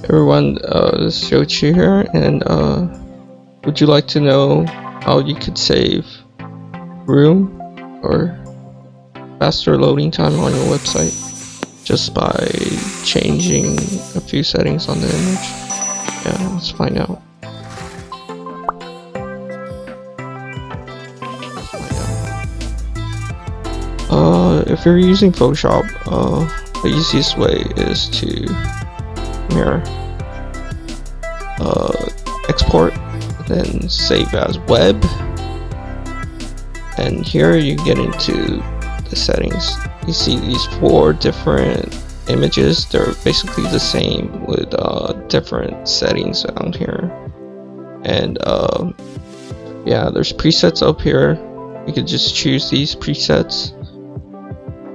Everyone, this is Yoichi here, and would you like to know how you could save room or faster loading time on your website just by changing a few settings on the image? Yeah, let's find out. If you're using Photoshop, the easiest way is to export, then save as web, and here you get into the settings. You see these 4 different images. They're basically the same with different settings down here, and yeah, there's presets up here. You could just choose these presets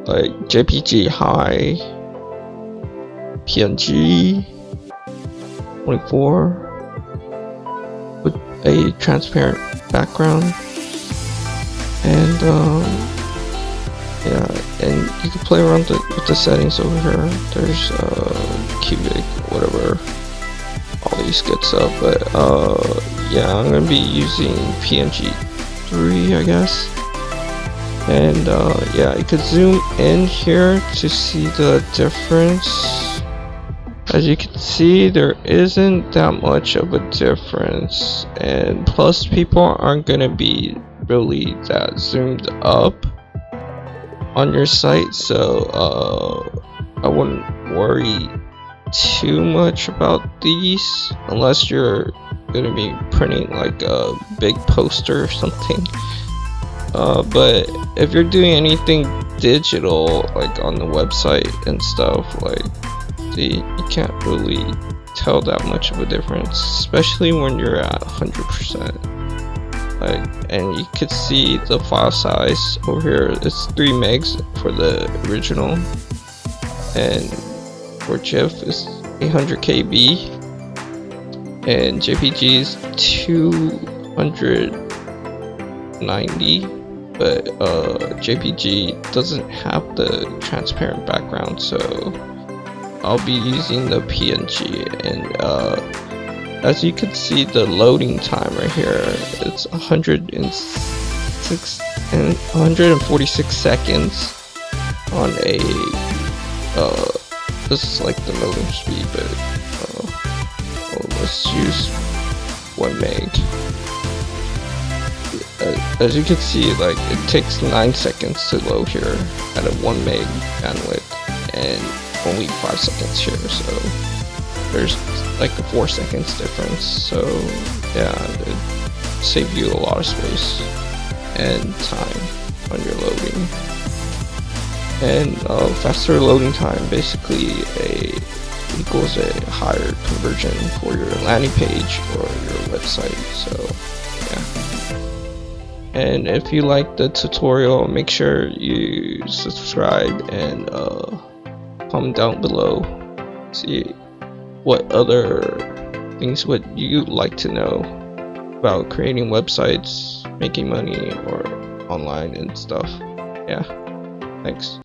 like JPG high, PNG 24 with a transparent background, and yeah, and you can play around with the settings over here. There's cubic, whatever, all these good stuff, but yeah, I'm gonna be using PNG 3, I guess. And yeah, you could zoom in here to see the difference. As you can see, there isn't that much of a difference, and plus people aren't gonna be really that zoomed up on your site, so I wouldn't worry too much about these unless you're gonna be printing like a big poster or something. But if you're doing anything digital, like on the website and stuff, like you can't really tell that much of a difference, especially when you're at 100%. Like, and you could see the file size over here. It's 3 megs for the original, and for GIF is 800 KB, and JPG is 290. But JPG doesn't have the transparent background, so I'll be using the PNG. And as you can see, the loading time right here, it's 146 seconds on a this is like the loading speed, but let's use 1 meg. As you can see, like, it takes 9 seconds to load here at a 1 meg bandwidth, and only 5 seconds here, so there's like a 4 seconds difference. So yeah, it saves you a lot of space and time on your loading. And faster loading time basically equals a higher conversion for your landing page or your website. So yeah. And if you like the tutorial, make sure you subscribe and comment down below. See what other things would you like to know about creating websites, making money, or online and stuff. Yeah, thanks.